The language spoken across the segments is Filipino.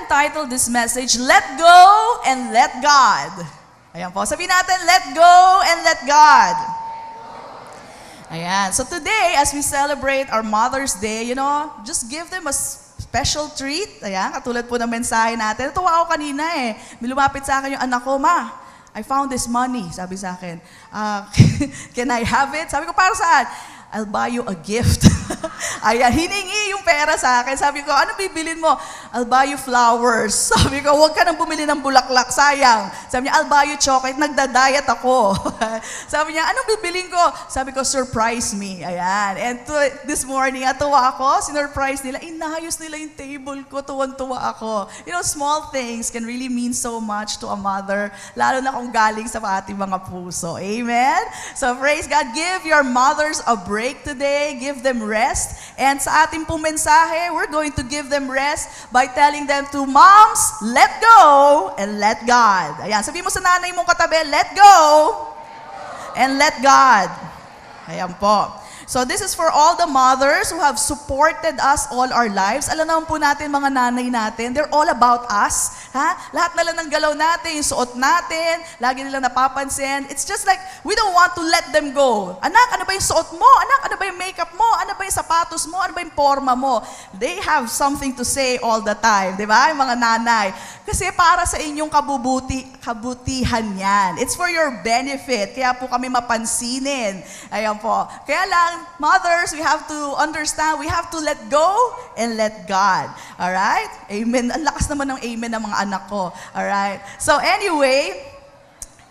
entitled this message, Let Go and Let God. Ayan po, sabihin natin, let go and let God. Ayan, so today, as we celebrate our Mother's Day, just give them a special treat. Ayan, katulad po ng mensahe natin. Tuwa ako kanina May lumapit sa akin yung anak ko, Ma, I found this money. Sabi sa akin, can I have it? Sabi ko, para saan? I'll buy you a gift. Ayan, hiningi yung pera sa akin. Sabi ko, ano bibilin mo? I'll buy you flowers. Sabi ko, huwag ka nang bumili ng bulaklak, sayang. Sabi niya, I'll buy you chocolate. Nagda-diet ako. Sabi niya, anong bibilin ko? Sabi ko, surprise me. Ayan. And this morning, atuwa ako, sinurprise nila. Inayos nila yung table ko. Tuwan-tuwa ako. Small things can really mean so much to a mother, lalo na kung galing sa ating mga puso. Amen? So praise God. Give your mothers a break today. Give them rest. And sa ating pong mensahe, we're going to give them rest by telling them to, Moms, let go and let God. Ayan, sabihin mo sa nanay mong katabi, let go and let God. Ayan po. So this is for all the mothers who have supported us all our lives. Alam naman po natin, mga nanay natin, they're all about us. Lahat na lang ng galaw natin, yung suot natin, lagi nilang napapansin. It's just like, we don't want to let them go. Anak, ano ba yung suot mo? Anak, ano ba yung makeup mo? Ano ba yung sapatos mo? Ano ba yung forma mo? They have something to say all the time. Di ba? Yung mga nanay. Kasi para sa inyong kabutihan yan. It's for your benefit. Kaya po kami mapansinin. Ayan po. Kaya lang, mothers, we have to understand, we have to let go and let God. Alright? Amen. Ang lakas naman ng amen ng mga anak ko. Alright? So anyway,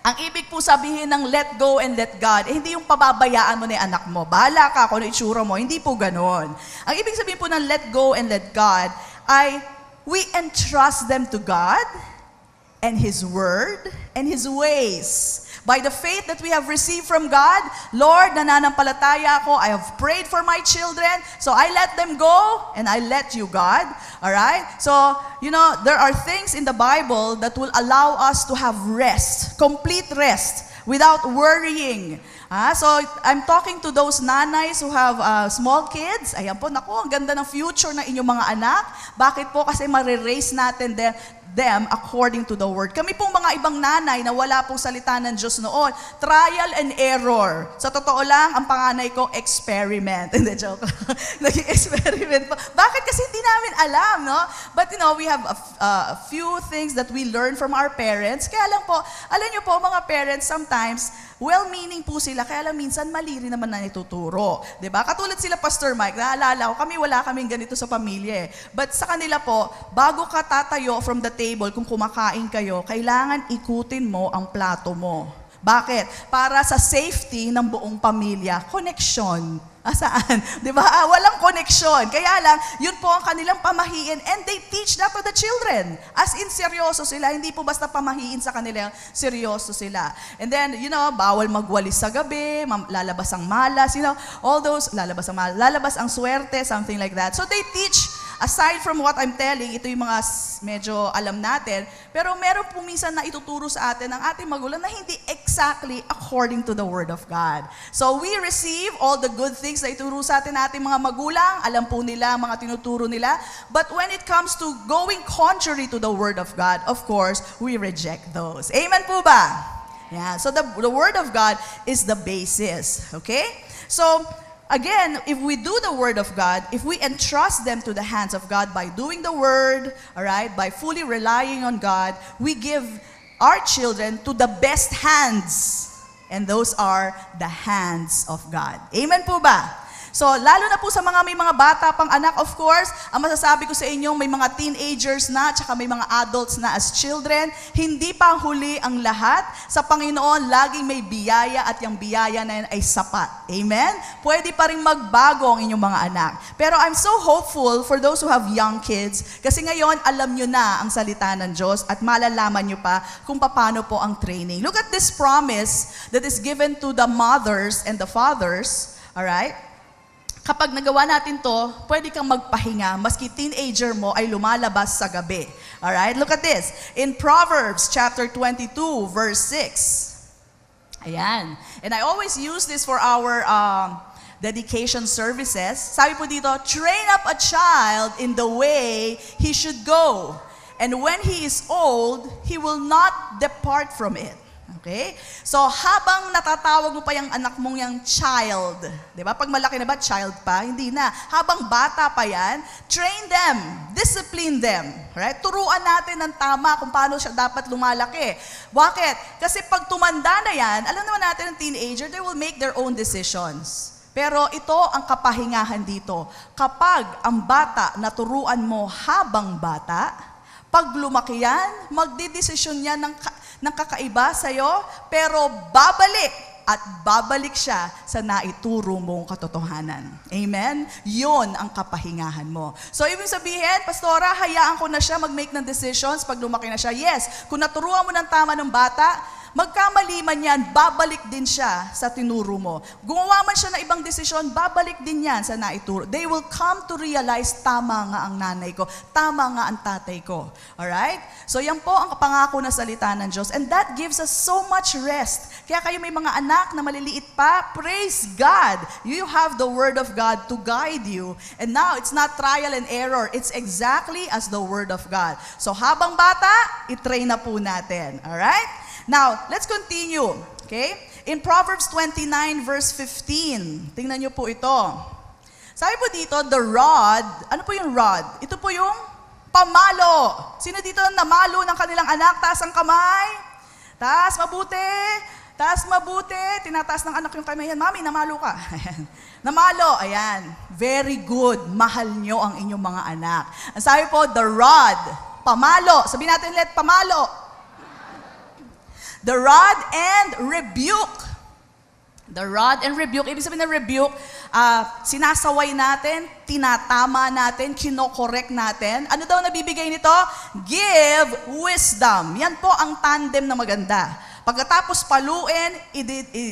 ang ibig po sabihin ng let go and let God, hindi yung pababayaan mo na yung anak mo. Bahala ka kung ano itsura mo. Hindi po ganon. Ang ibig sabihin po ng let go and let God ay we entrust them to God and His Word and His ways. By the faith that we have received from God, Lord, nananampalataya ako, I have prayed for my children, so I let them go, and I let you, God. Alright? So, there are things in the Bible that will allow us to have rest, complete rest, without worrying. So, I'm talking to those nanays who have small kids. Ayan po, naku, ang ganda ng future ng inyong mga anak. Bakit po? Kasi mariraise natin them according to the Word. Kami pong mga ibang nanay na wala pong salita ng Diyos noon, trial and error. Sa totoo lang, ang panganay ko, experiment. Hindi, joke. Naging experiment po. Bakit? Kasi hindi namin alam, no? But we have a few things that we learn from our parents. Kaya lang po, alam niyo po, mga parents, sometimes, well-meaning po sila, kaya lang minsan mali rin naman na ituturo. Diba? Katulad sila, Pastor Mike, naalala ko, wala kaming ganito sa pamilya But sa kanila po, bago ka tatayo from the table, kung kumakain kayo, kailangan ikutin mo ang plato mo. Bakit? Para sa safety ng buong pamilya. Connection. Saan? Diba? Walang connection. Kaya lang, yun po ang kanilang pamahiin and they teach that to the children. As in, seryoso sila. Hindi po basta pamahiin sa kanila, seryoso sila. And then, bawal magwalis sa gabi, lalabas ang malas, all those, lalabas ang swerte, something like that. So they teach, aside from what I'm telling, ito yung mga medyo alam natin, pero meron po minsan na ituturo sa atin ang ating magulang na hindi exactly according to the Word of God. So we receive all the good things na ituro sa atin ating mga magulang, alam po nila, mga tinuturo nila, but when it comes to going contrary to the Word of God, of course, we reject those. Amen po ba? Yeah, so the Word of God is the basis, okay? So, again, if we do the Word of God, if we entrust them to the hands of God by doing the Word, all right, by fully relying on God, we give our children to the best hands. And those are the hands of God. Amen po ba? So, lalo na po sa may mga bata pang anak, of course, ang masasabi ko sa inyo, may mga teenagers na, tsaka may mga adults na as children, hindi pa huli ang lahat. Sa Panginoon, laging may biyaya at yung biyaya na yan ay sapat. Amen? Pwede pa rin magbago ang inyong mga anak. Pero I'm so hopeful for those who have young kids, kasi ngayon, alam nyo na ang salita ng Diyos at malalaman nyo pa kung paano po ang training. Look at this promise that is given to the mothers and the fathers, alright? Kapag nagawa natin to, pwede kang magpahinga, maski teenager mo ay lumalabas sa gabi. Alright? Look at this. In Proverbs chapter 22, verse 6. Ayan. And I always use this for our dedication services. Sabi po dito, train up a child in the way he should go. And when he is old, he will not depart from it. Okay? So, habang natatawag mo pa yung anak mong yung child, di ba? Pag malaki na ba, child pa? Hindi na. Habang bata pa yan, train them, discipline them. Right? Turuan natin ng tama kung paano siya dapat lumalaki. Bakit? Kasi pag tumanda na yan, alam naman natin ng teenager, they will make their own decisions. Pero ito ang kapahingahan dito. Kapag ang bata naturuan mo habang bata, pag lumaki yan, magdidesisyon yan ng kakaiba sa'yo, pero babalik siya sa naituro mong katotohanan. Amen? Yun ang kapahingahan mo. So, ibig sabihin, Pastora, hayaan ko na siya mag-make ng decisions pag lumaki na siya. Yes, kung naturuan mo ng tama ng bata, magkamali man yan, babalik din siya sa tinuro mo. Gumawa man siya ng ibang desisyon, babalik din yan sa naituro. They will come to realize, tama nga ang nanay ko, tama nga ang tatay ko. Alright? So yan po ang pangako na salita ng Diyos. And that gives us so much rest. Kaya kayo may mga anak na maliliit pa, praise God. You have the Word of God to guide you. And now, it's not trial and error. It's exactly as the Word of God. So habang bata, itrain na po natin. Alright? Now, let's continue. Okay? In Proverbs 29 verse 15, tingnan niyo po ito. Sabi po dito, the rod, ano po yung rod? Ito po yung pamalo. Sino dito namalo ng kanilang anak? Taas ang kamay. Taas mabuti. Taas mabuti. Tinataas ng anak yung kamay. Mami, namalo ka. Ayan. Namalo. Ayan. Very good. Mahal nyo ang inyong mga anak. Ang sabi po, the rod, pamalo. Sabihin natin ulit, pamalo. The rod and rebuke. The rod and rebuke. Ibig sabihin ng rebuke, sinasaway natin, tinatama natin, kinokorek natin. Ano daw nabibigay nito? Give wisdom. Yan po ang tandem na maganda. Pagkatapos paluin,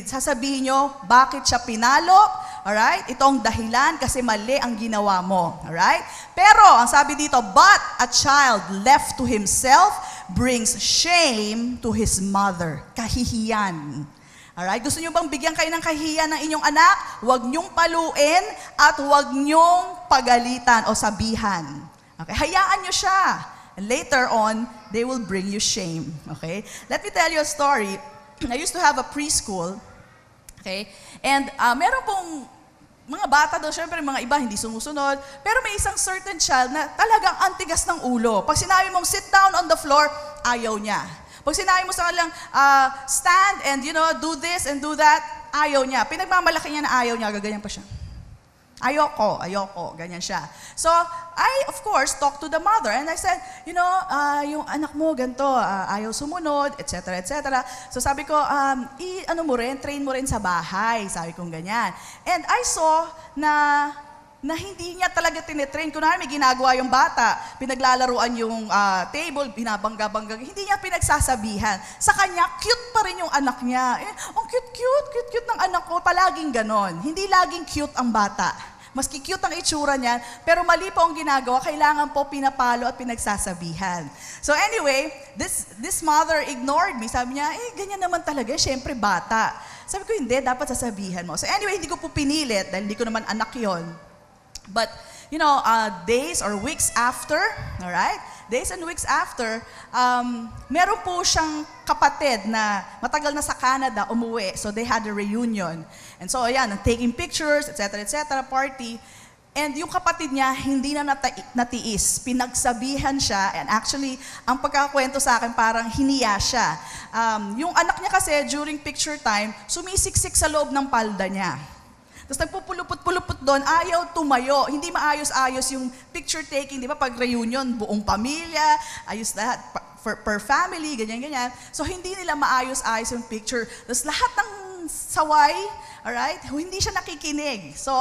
sasabihin nyo, bakit siya pinalo? Alright? Ito ang dahilan kasi mali ang ginawa mo. Alright? Pero, ang sabi dito, but a child left to himself brings shame to his mother. Kahihiyan. Alright? Gusto nyo bang bigyan kayo ng kahihiyan ng inyong anak? Huwag nyong paluin at huwag nyong pagalitan o sabihan. Okay? Hayaan nyo siya. And later on, they will bring you shame. Okay? Let me tell you a story. I used to have a preschool. Okay? And meron pong mga bata doon, syempre mga iba hindi sumusunod, pero may isang certain child na talagang antigas ng ulo. Pag sinabi mong sit down on the floor, ayaw niya. Pag sinabi mo sa kanilang stand and do this and do that, ayaw niya. Pinagmamalaki niya na ayaw niya, gaganyan pa siya. Ayoko, ganyan siya. So, I, of course, talked to the mother and I said, yung anak mo ganito, ayaw sumunod, etc., etc. So sabi ko, train mo rin sa bahay, sabi kong ganyan. And I saw na hindi niya talaga tinitrain. Kunwari may ginagawa yung bata, pinaglalaruan yung table, binabangga-bangga, hindi niya pinagsasabihan. Sa kanya, cute pa rin yung anak niya. Ang cute ng anak ko, palaging ganon. Hindi laging cute ang bata. Maski cute ang itsura niyan, pero mali po ang ginagawa, kailangan po pinapalo at pinagsasabihan. So anyway, this mother ignored me. Sabi niya, ganyan naman talaga, syempre bata. Sabi ko, hindi, dapat sasabihan mo. So anyway, hindi ko po pinilit, dahil hindi ko naman anak yon. But, days or weeks after, alright? Days and weeks after, meron po siyang kapatid na matagal na sa Canada umuwi. So they had a reunion. And so, ayan, taking pictures, etc., party. And yung kapatid niya, hindi na natiis. Pinagsabihan siya. And actually, ang pagkakakwento sa akin, parang hiniya siya. Yung anak niya kasi, during picture time, sumisiksik sa loob ng palda niya. Tapos nagpupulupot-pulupot doon, ayaw tumayo. Hindi maayos-ayos yung picture taking, di ba? Pag reunion, buong pamilya, ayos lahat, per family, ganyan-ganyan. So hindi nila maayos-ayos yung picture. Tapos lahat ng saway, alright, hindi siya nakikinig. So,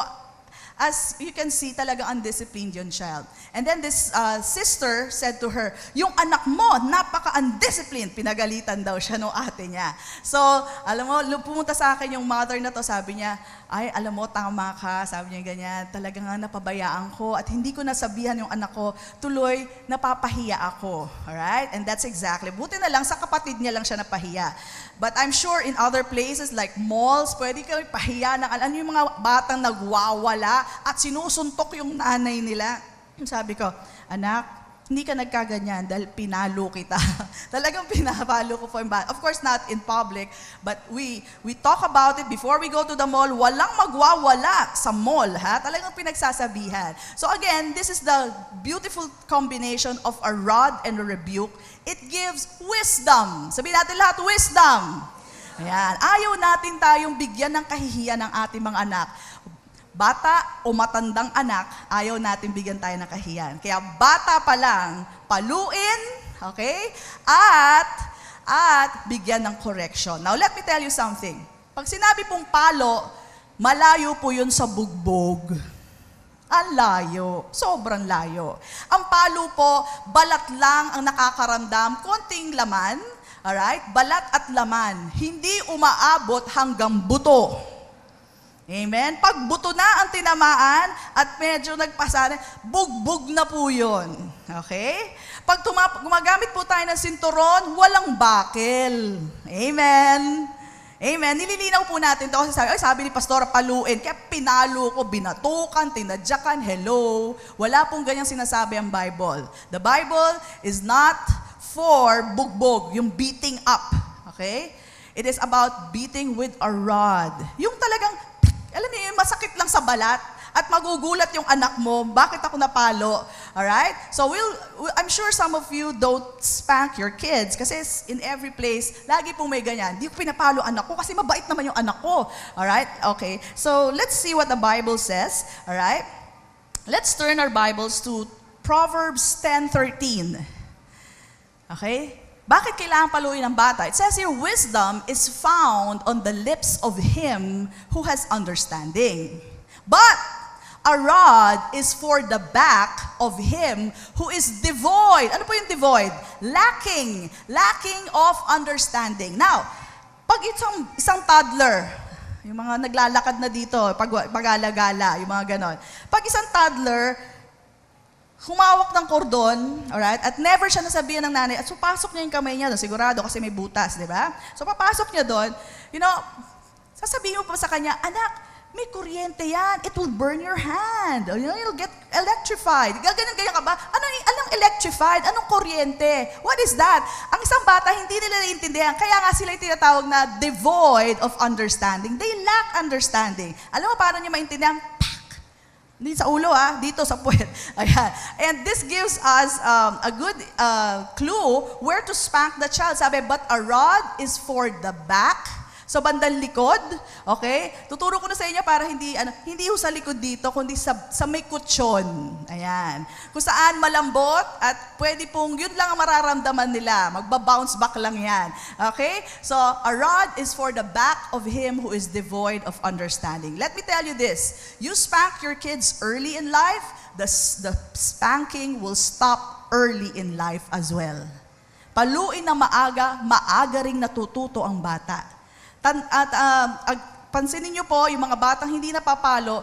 as you can see, talagang undisciplined yung child. And then this sister said to her, yung anak mo, napaka-undisciplined. Pinagalitan daw siya ng ate niya. So, alam mo, pumunta sa akin yung mother na to, sabi niya, ay, alam mo, tama ka, sabi niya ganyan, talagang napabayaan ko at hindi ko nasabihan yung anak ko, tuloy, napapahiya ako. Alright? And that's exactly. Buti na lang, sa kapatid niya lang siya napahiya. But I'm sure in other places like malls, pwede kayo pahiya ng ano yung mga batang nagwawala at sinusuntok yung nanay nila. Sabi ko, anak, hindi ka nagkaganyan dahil pinalo kita. Talagang pinapalo ko po yung bata. Of course, not in public, but we talk about it before we go to the mall. Walang magwawala sa mall, ha? Talagang pinagsasabihan. So again, this is the beautiful combination of a rod and a rebuke. It gives wisdom. Sabihin natin lahat, wisdom. Ayan. Ayaw natin tayong bigyan ng kahihiyan ng ating mga anak. Bata o matandang anak, ayaw natin bigyan tayo ng kahiyan. Kaya bata pa lang, paluin, okay? At bigyan ng correction. Now, let me tell you something. Pag sinabi pong palo, malayo po yun sa bugbog. Ang layo. Sobrang layo. Ang palo po, balat lang ang nakakaramdam, konting laman, alright? Balat at laman. Hindi umaabot hanggang buto. Amen? Pag buto na ang tinamaan at medyo nagpasana, bugbog na po yun. Okay? Pag gumagamit po tayo ng sinturon, walang bakil. Amen? Amen? Nililinaw po natin ito kasi sabi ni Pastor, paluin. Kaya pinalo ko, binatukan, tinadyakan, hello. Wala pong ganyang sinasabi ang Bible. The Bible is not for bugbog, yung beating up. Okay? It is about beating with a rod. Yung talagang alam niyo, masakit lang sa balat at magugulat yung anak mo, bakit ako napalo? Alright? So I'm sure some of you don't spank your kids kasi in every place, lagi pong may ganyan. Di ko pinapalo anak ko kasi mabait naman yung anak ko. Alright? Okay. So let's see what the Bible says. Alright? Let's turn our Bibles to Proverbs 10:13. Okay? Bakit kailangan paluin ng bata? It says here, wisdom is found on the lips of him who has understanding. But a rod is for the back of him who is devoid. Ano po yung devoid? Lacking of understanding. Now, pag isang toddler, yung mga naglalakad na dito, pag-alagala, yung mga ganon. Pag isang toddler, humawak ng kordon, alright? At never siya nasabihan ng nanay, at so pasok niya yung kamay niya doon, sigurado kasi may butas, di ba? So papasok niya doon, sasabihin mo pa sa kanya, anak, may kuryente yan, it will burn your hand, you'll get electrified. Ganyan ka ba? Anong electrified? Anong kuryente? What is that? Ang isang bata, hindi nila naiintindihan, kaya nga sila yung tinatawag na devoid of understanding. They lack understanding. Alam mo paano niya maintindihan? Hindi sa ulo, dito sa puwet. Ayan. And this gives us a good clue where to spank the child. Sabi, but a rod is for the back. So, bandang likod. Okay? Tuturo ko na sa inyo para hindi ho sa likod dito, kundi sa may kutsyon. Ayan. Kung saan malambot at pwede pong yun lang ang mararamdaman nila. Magba-bounce back lang yan. Okay? So, a rod is for the back of him who is devoid of understanding. Let me tell you this. You spank your kids early in life, the spanking will stop early in life as well. Paluin na maaga ring natututo ang bata. Pansinin niyo po, yung mga batang hindi napapalo,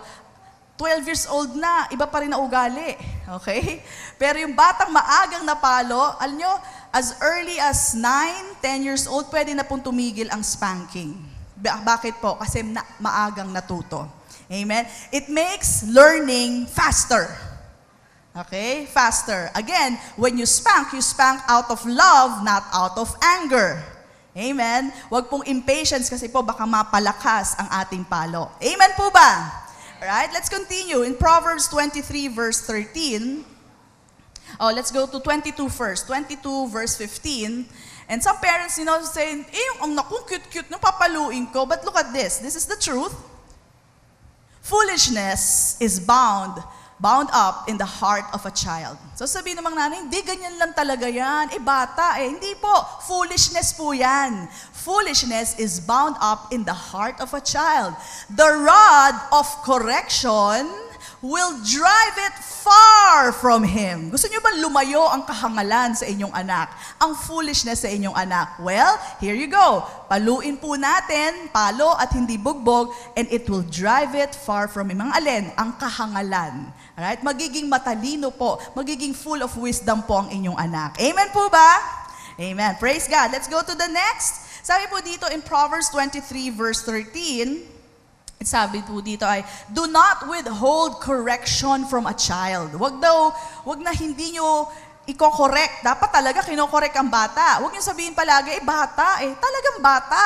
12 years old na, iba pa rin na ugali. Okay? Pero yung batang maagang napalo, alam nyo, as early as 9, 10 years old, pwede na pong tumigil ang spanking. Bakit po? Kasi maagang natuto. Amen? It makes learning faster. Okay? Faster. Again, when you spank out of love, not out of anger. Amen? Huwag pong impatience kasi po baka mapalakas ang ating palo. Amen po ba? Alright, let's continue. In Proverbs 23 verse 13, let's go to 22 first. 22 verse 15. And some parents, saying, ang naku, cute-cute nung papaluin ko. But look at this. This is the truth. Foolishness is bound up in the heart of a child. So sabihin namang nanay, hindi ganyan lang talaga yan. Bata Hindi po. Foolishness po yan. Foolishness is bound up in the heart of a child. The rod of correction will drive it far from him. Gusto niyo ba lumayo ang kahangalan sa inyong anak? Ang foolishness sa inyong anak? Well, here you go. Paluin po natin, palo at hindi bugbog, and it will drive it far from him. Ang alin? Ang kahangalan. Alright? Magiging matalino po. Magiging full of wisdom po ang inyong anak. Amen po ba? Amen. Praise God. Let's go to the next. Sabi po dito in Proverbs 23 verse 13, sabi po dito ay, do not withhold correction from a child. Wag na hindi nyo iko-correct. Dapat talaga kino-correct ang bata. Huwag niyo sabihin palagi, bata Talagang bata.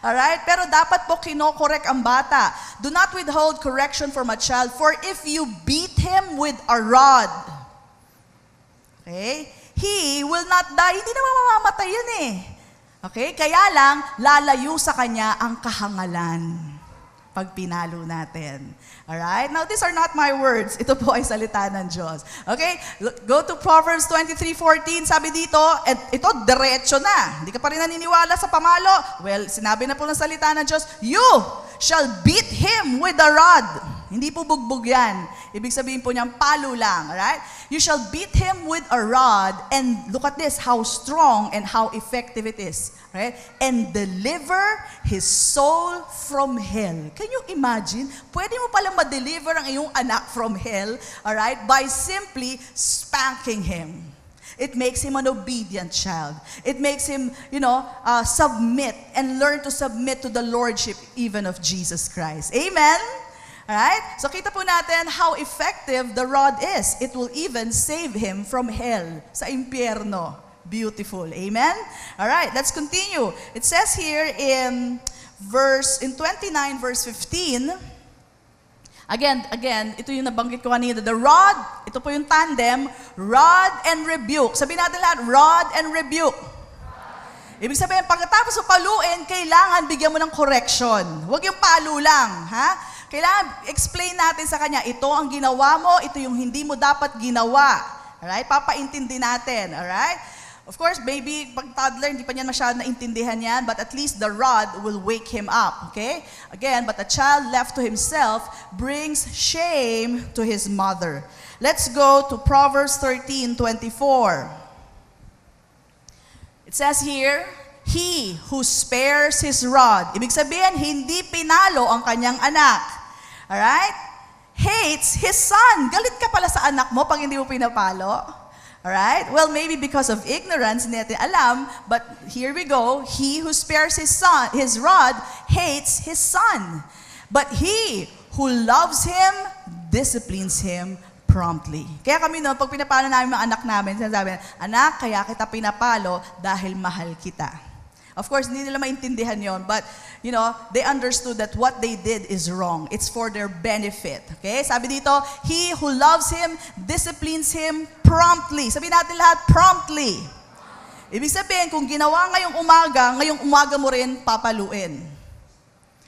Alright? Pero dapat po kino-correct ang bata. Do not withhold correction from a child, for if you beat him with a rod, okay, he will not die. Hindi naman mamamatay yan Okay? Kaya lang, lalayo sa kanya ang kahangalan pag pinalo natin. Alright? Now, these are not my words. Ito po ay salita ng Diyos. Okay? Go to Proverbs 23:14. Sabi dito, at ito, diretso na. Hindi ka pa rin naniniwala sa pamalo. Well, sinabi na po ng salita ng Diyos, you shall beat him with a rod. Hindi po bugbog yan. Ibig sabihin po niyang palo lang. Alright? You shall beat him with a rod, and look at this, how strong and how effective it is. Right? And deliver his soul from hell. Can you imagine? Pwede mo palang ma-deliver ang iyong anak from hell, alright, by simply spanking him. It makes him an obedient child. It makes him, submit and learn to submit to the lordship even of Jesus Christ. Amen? Alright? So kita po natin how effective the rod is. It will even save him from hell, sa impyerno. Beautiful. Amen? All right, let's continue. It says here in 29 verse 15, again, ito yung nabanggit ko kanina, the rod, ito po yung tandem, rod and rebuke. Sabihin natin lahat, rod and rebuke. Ibig sabihin, pagkatapos mo paluin, kailangan bigyan mo ng correction. Huwag yung palo lang, ha? Kailangan explain natin sa kanya, ito ang ginawa mo, ito yung hindi mo dapat ginawa. Alright? Papaintindi natin. Alright? Of course, maybe pag toddler, hindi pa niya masyado naintindihan yan, but at least the rod will wake him up, okay? Again, but a child left to himself brings shame to his mother. Let's go to Proverbs 13:24. It says here, he who spares his rod, ibig sabihin, hindi pinalo ang kanyang anak, alright? Hates his son. Galit ka pala sa anak mo pag hindi mo pinapalo. Alright? Well, maybe because of ignorance, hindi natin alam, but here we go. He who spares his rod, hates his son. But he who loves him, disciplines him promptly. Kaya kami pag pinapalo namin mga anak namin, sinasabi, anak, kaya kita pinapalo dahil mahal kita. Of course, hindi nila maintindihan yon, but, they understood that what they did is wrong. It's for their benefit. Okay? Sabi dito, he who loves him, disciplines him promptly. Sabi natin lahat, promptly. Ibig sabihin, kung ginawa ngayong umaga mo rin papaluin.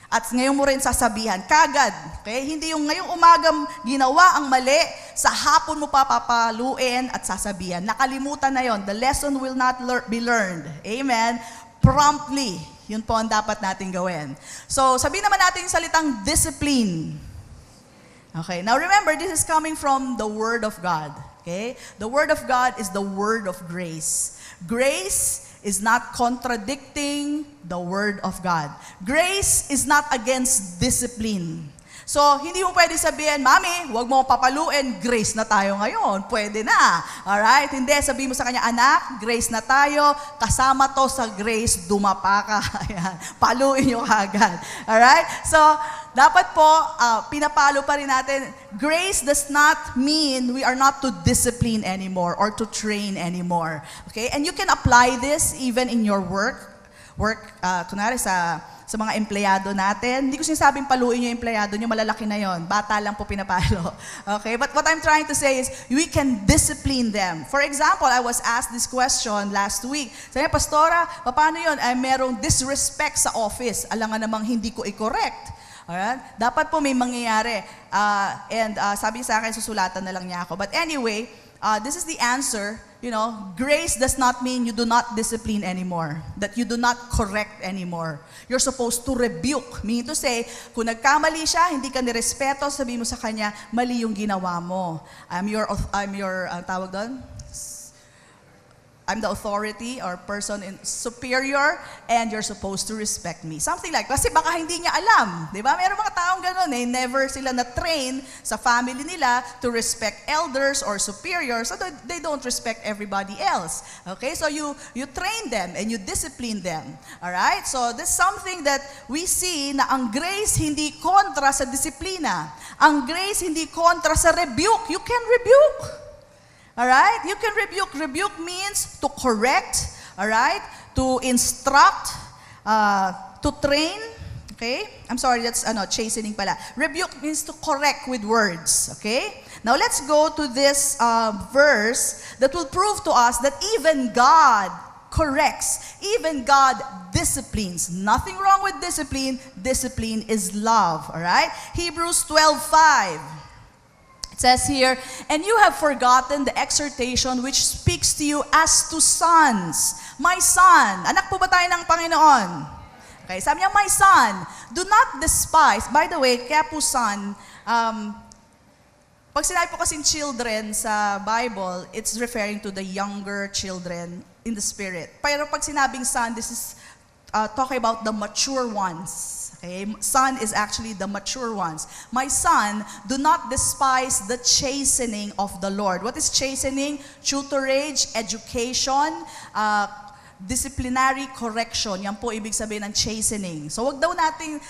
At ngayon mo rin sasabihan, kagad. Okay? Hindi yung ngayong umaga ginawa ang mali, sa hapon mo papaluin at sasabihan. Nakalimutan na yon. The lesson will not be learned. Amen? Promptly. Yun po ang dapat natin gawin. So, sabihin naman natin yung salitang discipline. Okay, now remember, this is coming from the Word of God. Okay? The Word of God is the Word of grace. Grace is not contradicting the Word of God. Grace is not against discipline. So, hindi mo pwede sabihin, Mami, huwag mo papaluin, grace na tayo ngayon. Pwede na. Alright? Hindi, sabihin mo sa kanya, anak, grace na tayo, kasama to sa grace, dumapa ka. Ayan. Paluin nyo kagad. Alright? So, dapat po, pinapalo pa rin natin, grace does not mean we are not to discipline anymore or to train anymore. Okay? And you can apply this even in your work, kunwari sa mga empleyado natin. Hindi ko sinasabing paluin yung empleyado nyo, malalaki na yon. Bata lang po pinapalo. Okay? But what I'm trying to say is, we can discipline them. For example, I was asked this question last week. Sabi, Pastora, paano yun? Ay, merong disrespect sa office. Alangan namang hindi ko i-correct. Alright? Dapat po may mangyayari. Sabi sa akin, susulatan na lang niya ako. But anyway, this is the answer. Grace does not mean you do not discipline anymore, that you do not correct anymore. You're supposed to rebuke, meaning to say, kung nagkamali siya, hindi ka nirespeto, sabihin mo sa kanya, mali yung ginawa mo. Tawag doon? I'm the authority or person superior and you're supposed to respect me. Something like, kasi baka hindi niya alam. Di ba? Meron mga taong ganun never sila na-train sa family nila to respect elders or superiors, so they don't respect everybody else. Okay? So you train them and you discipline them. Alright? So this is something that we see na ang grace hindi kontra sa disiplina. Ang grace hindi kontra sa rebuke. You can rebuke. Alright? You can rebuke. Rebuke means to correct, alright? To instruct, to train. Okay? I'm sorry, that's chastening pala. Rebuke means to correct with words. Okay? Now let's go to this verse that will prove to us that even God corrects, even God disciplines. Nothing wrong with discipline. Discipline is love. Alright? Hebrews 12:5. It says here, and you have forgotten the exhortation which speaks to you as to sons. My son, anak po ba tayo ng Panginoon? Okay, sabi niya, my son, do not despise. By the way, kaya po son, pag sinabi po kasing children sa Bible, it's referring to the younger children in the spirit. Pero pag sinabing son, this is talking about the mature ones. Okay? Son is actually the mature ones. My son, do not despise the chastening of the Lord. What is chastening? Tutorage, education, disciplinary correction. Yan po ibig sabihin ng chastening. So wag tayong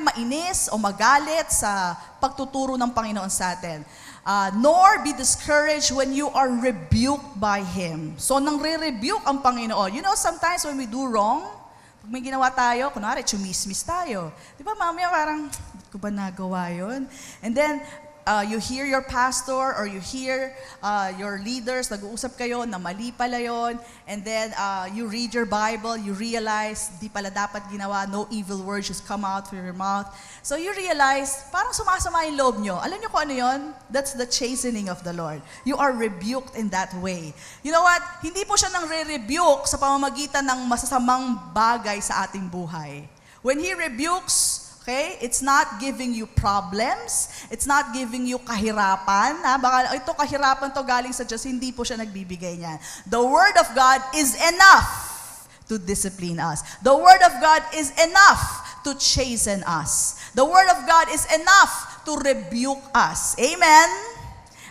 mainis o magalit sa pagtuturo ng Panginoon sa atin. Nor be discouraged when you are rebuked by Him. So nang re-rebuke ang Panginoon. You know, sometimes when we do wrong, pag may ginawa tayo, kunwari, chumismis tayo. Di ba, mamaya parang, di ko ba nagawa yun? And then, you hear your pastor or you hear your leaders, nag-uusap kayo na mali pala yun, and then you read your Bible, you realize, di pala dapat ginawa, no evil words just come out from your mouth. So you realize, parang sumasama yung loob nyo. Alam nyo kung ano yun? That's the chastening of the Lord. You are rebuked in that way. You know what? Hindi po siya nang re-rebuke sa pamamagitan ng masasamang bagay sa ating buhay. When He rebukes, okay? It's not giving you problems. It's not giving you kahirapan. Baka ito kahirapan to galing sa Diyos, hindi po siya nagbibigay niyan. The Word of God is enough to discipline us. The Word of God is enough to chasten us. The Word of God is enough to rebuke us. Amen?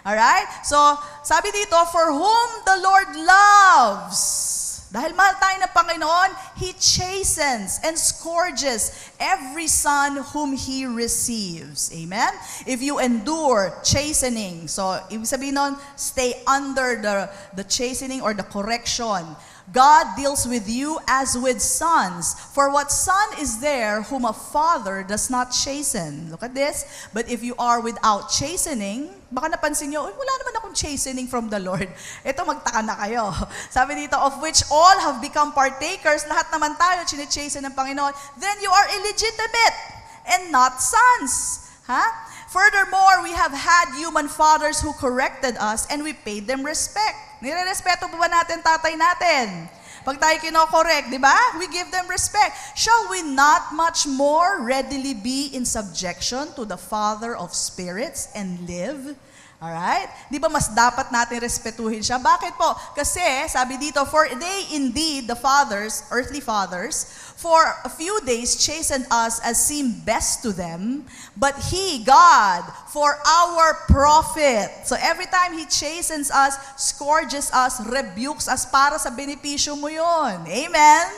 Alright? So, sabi dito, for whom the Lord loves, dahil mahal tayo ng Panginoon, He chastens and scourges every son whom He receives. Amen? If you endure chastening, so ibig sabihin nun, stay under the chastening or the correction. God deals with you as with sons. For what son is there whom a father does not chasten? Look at this. But if you are without chastening, baka napansin nyo, wala naman akong chastening from the Lord. Ito, magtaka na kayo. Sabi dito, of which all have become partakers, lahat naman tayo, chine-chasten ng Panginoon, then you are illegitimate and not sons. Furthermore, we have had human fathers who corrected us and we paid them respect. Nire-respeto ba natin tatay natin? Pag tayo kino-correct, di ba? We give them respect. Shall we not much more readily be in subjection to the Father of spirits and live? Alright? Di ba mas dapat natin respetuhin siya? Bakit po? Kasi, sabi dito, for they indeed, the fathers, earthly fathers, for a few days chastened us as seemed best to them, but He, God, for our profit. So every time He chastens us, scourges us, rebukes us, para sa benepisyo mo yun. Amen?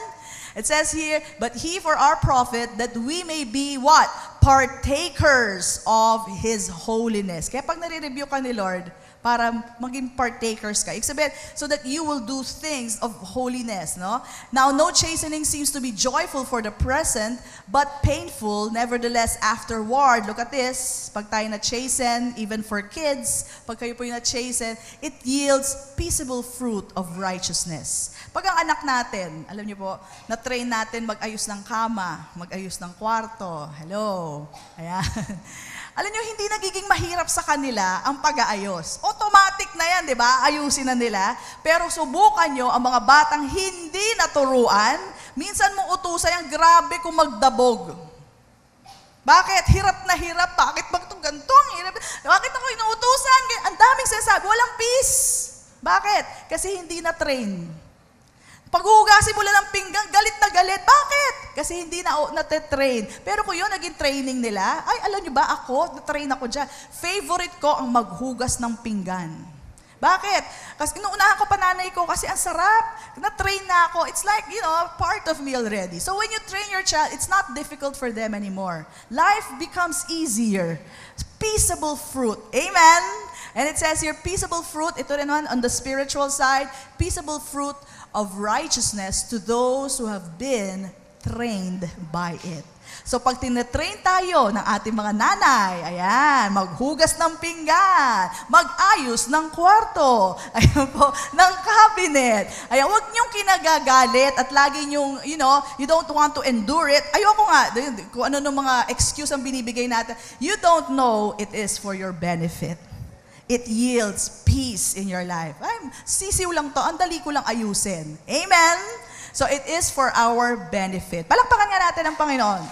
It says here, but He for our profit, that we may be what? Partakers of His holiness. Kaya pag nare-review ka ni Lord, para maging partakers ka. Ibig sabihin, so that you will do things of holiness, no? Now, no chastening seems to be joyful for the present, but painful, nevertheless, afterward. Look at this. Pag tayo na-chasten, even for kids, pag kayo po yung na-chasten, it yields peaceable fruit of righteousness. Pag ang anak natin, alam niyo po, na-train natin mag-ayos ng kama, mag-ayos ng kwarto. Hello. Ayan. Alam nyo, hindi nagiging mahirap sa kanila ang pag-aayos. Automatic na yan, di ba? Ayusin na nila. Pero subukan nyo ang mga batang hindi naturuan, minsan mo utusan yung grabe kung magdabog. Bakit? Hirap na hirap. Bakit ba itong ganito? Bakit ako inuutusan? Ang daming sinasabi. Walang peace. Bakit? Kasi hindi na-train. Paghuhugasin mo lang ng pinggan, galit na galit. Bakit? Kasi hindi na-train. Pero kung yun, naging training nila, ay, alam nyo ba, ako, na-train ako dyan. Favorite ko ang maghugas ng pinggan. Bakit? Kasi inuunahan ko pa nanay ko kasi ang sarap. Na-train na ako. It's like, part of me already. So when you train your child, it's not difficult for them anymore. Life becomes easier. Peaceable fruit. Amen? And it says here, peaceable fruit, ito rin on the spiritual side, peaceable fruit of righteousness to those who have been trained by it. So pag tinetrain tayo ng ating mga nanay, ayan, maghugas ng pinggan, mag-ayos ng kwarto, ayan po, ng cabinet. Ayan, huwag niyong kinagagalit at lagi niyong, you don't want to endure it. Ayoko nga, kung ano ng mga excuse ang binibigay natin. You don't know it is for your benefit. It yields peace in your life. Ay, sisiw lang to, ang dali ko lang ayusin. Amen? So it is for our benefit. Palakpakan nga natin ang Panginoon.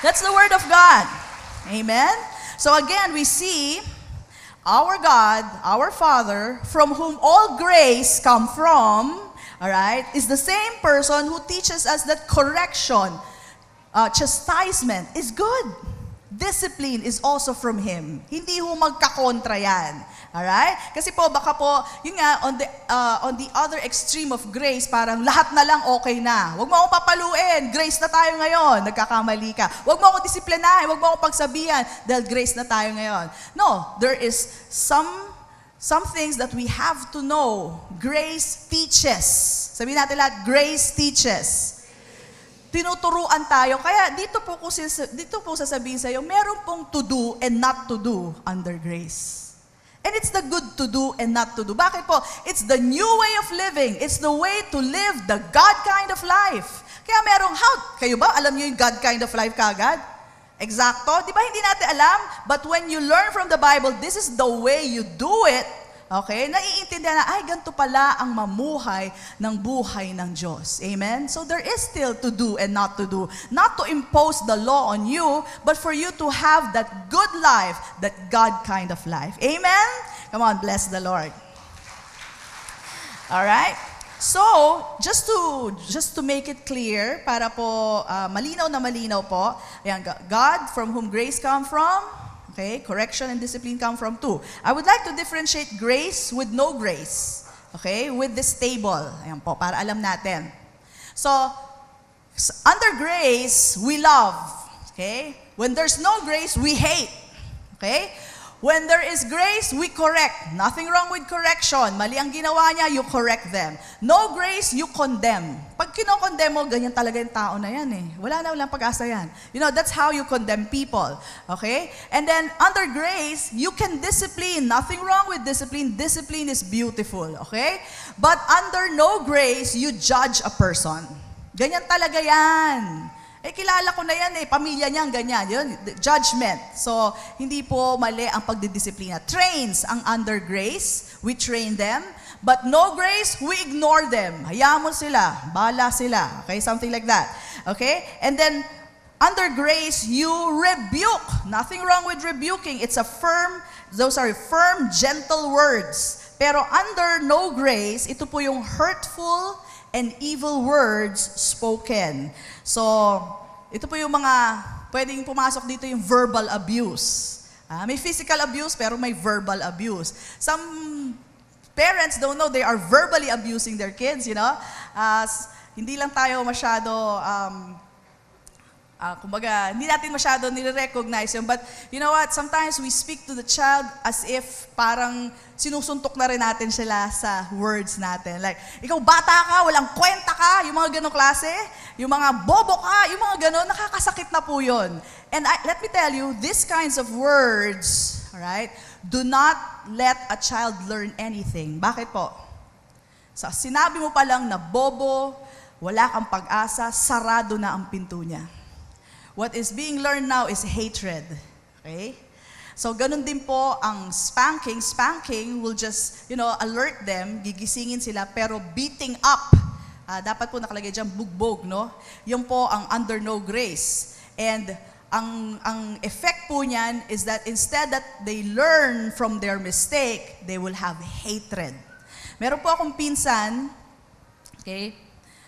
That's the word of God. Amen? So again, we see our God, our Father, from whom all grace come from, all right, is the same person who teaches us that correction, chastisement is good. Discipline is also from Him. Hindi ho magkakontra yan. Alright? Kasi po, baka po, yun nga, on the other extreme of grace, parang lahat na lang okay na. Huwag mo akong papaluin. Grace na tayo ngayon. Nagkakamali ka. Huwag mo akong disiplinahin. Huwag mo akong pagsabihan dahil grace na tayo ngayon. No, there is some things that we have to know. Grace teaches. Sabihin natin lahat, grace teaches. Tinuturuan tayo. Kaya dito po sasabihin sa'yo, meron pong to do and not to do under grace. And it's the good to do and not to do. Bakit po? It's the new way of living. It's the way to live the God kind of life. Kaya merong how? Kayo ba? Alam niyo yung God kind of life kagad? Eksakto? Di ba hindi natin alam? But when you learn from the Bible, this is the way you do it. Okay? Naiintindihan na, ay, ganito pala ang mamuhay ng buhay ng Diyos. Amen? So there is still to do and not to do. Not to impose the law on you, but for you to have that good life, that God kind of life. Amen? Come on, bless the Lord. Alright? So, just to make it clear, para po malinaw na malinaw po, ayan, God, from whom grace come from, okay, correction and discipline come from two. I would like to differentiate grace with no grace. Okay, with this table. Ayan po, para alam natin. So, under grace, we love. Okay? When there's no grace, we hate. Okay? When there is grace, we correct. Nothing wrong with correction. Mali ang ginawa niya, you correct them. No grace, you condemn. Pag kinokondem mo, ganyan talaga yung tao na yan eh. Walang pag-asa yan. That's how you condemn people. Okay? And then, under grace, you can discipline. Nothing wrong with discipline. Discipline is beautiful. Okay? But under no grace, you judge a person. Ganyan talaga yan. Kilala ko na yan pamilya niyang ganyan. Yun, judgment. So, hindi po mali ang pagdidisiplina. Trains ang under grace. We train them. But no grace, we ignore them. Hayaan mo sila. Bahala sila. Okay? Something like that. Okay? And then, under grace, you rebuke. Nothing wrong with rebuking. It's a firm, gentle words. Pero under no grace, ito po yung hurtful and evil words spoken. So, ito po yung mga pwedeng pumasok dito yung verbal abuse. May physical abuse, pero may verbal abuse. Some parents don't know they are verbally abusing their kids, hindi lang tayo masyado, kumbaga, hindi natin masyado nire-recognize yun. But you know what? Sometimes we speak to the child as if parang sinusuntok na rin natin sila sa words natin. Like, ikaw bata ka, walang kwenta ka, yung mga ganong klase, yung mga bobo ka, yung mga ganon, nakakasakit na po yun. And let me tell you, these kinds of words, alright, do not let a child learn anything. Bakit po? So, sinabi mo pa lang na bobo, wala kang pag-asa, sarado na ang pinto niya. What is being learned now is hatred. Okay? So, ganun din po ang spanking. Spanking will just, alert them, gigisingin sila, pero beating up, dapat po nakalagay dyan, bugbog, no? Yun po ang under no grace. And ang effect po niyan is that instead that they learn from their mistake, they will have hatred. Meron po akong pinsan, okay?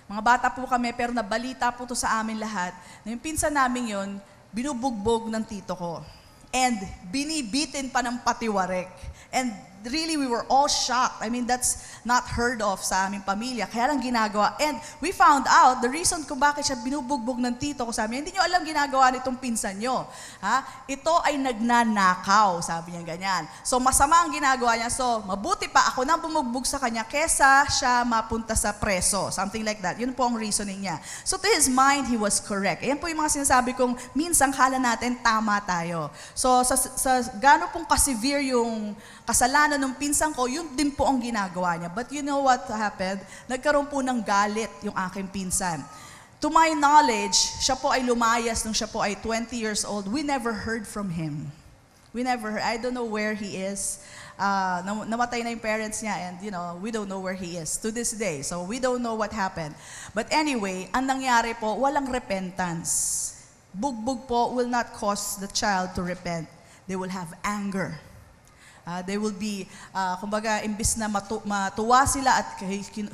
Mga bata po kami, pero nabalita po to sa amin lahat, na yung pinsan namin yun, binubugbog ng tito ko. And binibitin pa ng patiwarek. And really, we were all shocked. I mean, that's not heard of sa aming pamilya. Kaya lang ginagawa. And we found out, the reason kung bakit siya binubugbog ng tito ko, sabi niya, hindi nyo alam ginagawa nitong pinsan nyo. Ha? Ito ay nagnanakaw, sabi niya ganyan. So, masama ang ginagawa niya. So, mabuti pa ako nang bumugbog sa kanya kesa siya mapunta sa preso. Something like that. Yun po ang reasoning niya. So, to his mind, he was correct. Ayan po yung mga sinasabi kong minsan kala natin tama tayo. So, sa gano'n pong kasevere yung kasalanan ng pinsan ko, yun din po ang ginagawa niya. But you know what happened? Nagkaroon po ng galit yung aking pinsan. To my knowledge, siya po ay lumayas nung siya po ay 20 years old. We never heard from him. We never heard. I don't know where he is. Namatay na yung parents niya and we don't know where he is to this day. So we don't know what happened. But anyway, ang nangyari po, walang repentance. Bugbog po will not cause the child to repent. They will have anger. They will be, kumbaga, imbis na matuwa sila at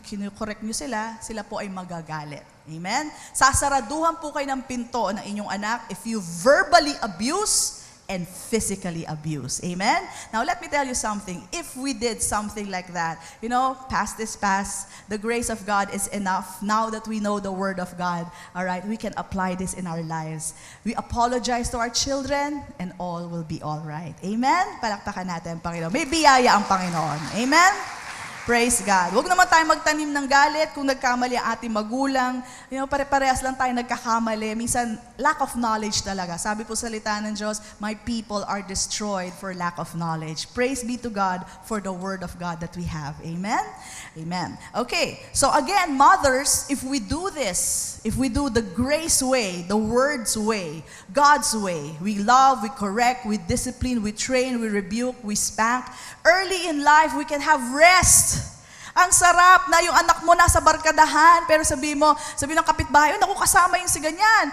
kinukorek nyo sila po ay magagalit. Amen? Sasaraduhan po kayo ng pinto ng inyong anak if you verbally abuse and physically abuse. Amen? Now, let me tell you something. If we did something like that, past is past, the grace of God is enough. Now that we know the Word of God, all right, we can apply this in our lives. We apologize to our children, and all will be all right. Amen? Palakpakan natin, Panginoon. May biyaya ang Panginoon. Amen? Praise God. Huwag naman tayo magtanim ng galit kung nagkamali ang ating magulang. Pare-parehas lang tayo nagkakamali. Minsan, lack of knowledge talaga. Sabi po sa salita ng Diyos, my people are destroyed for lack of knowledge. Praise be to God for the Word of God that we have. Amen? Amen. Okay, so again, mothers, if we do this, if we do the grace way, the Word's way, God's way, we love, we correct, we discipline, we train, we rebuke, we spank, early in life, we can have rest. Ang sarap na yung anak mo nasa barkadahan, pero sabi ng kapitbahay, naku, kasama yung si ganyan.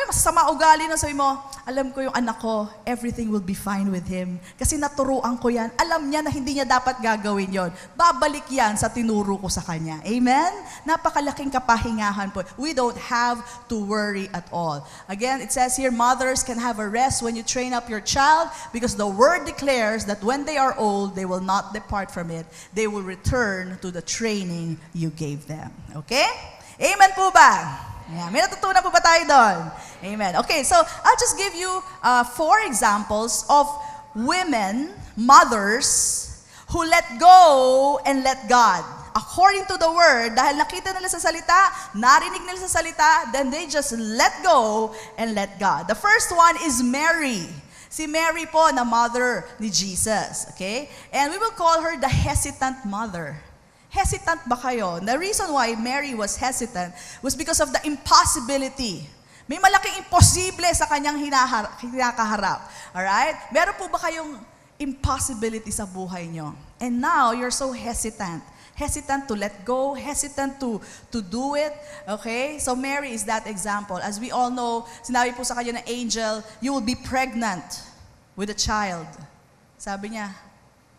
Masasama ugali na, sabi mo, alam ko yung anak ko, everything will be fine with him. Kasi naturuan ko yan. Alam niya na hindi niya dapat gagawin yon. Babalik yan sa tinuro ko sa kanya. Amen? Napakalaking kapahingahan po. We don't have to worry at all. Again, it says here, mothers can have a rest when you train up your child because the Word declares that when they are old, they will not depart from it. They will return to the training you gave them. Okay? Amen po ba? Yeah, may natutunan po ba tayo doon? Amen. Okay, so I'll just give you 4 examples of women, mothers, who let go and let God. According to the Word, dahil nakita nila sa salita, narinig nila sa salita, then they just let go and let God. The first one is Mary. Si Mary po na mother ni Jesus. Okay? And we will call her the hesitant mother. Hesitant ba kayo? The reason why Mary was hesitant was because of the impossibility. May malaking imposible sa kanyang hinakaharap. Alright? Meron po ba kayong impossibility sa buhay nyo? And now, you're so hesitant. Hesitant to let go, hesitant to do it. Okay? So Mary is that example. As we all know, sinabi po sa kanya ng angel, you will be pregnant with a child. Sabi niya,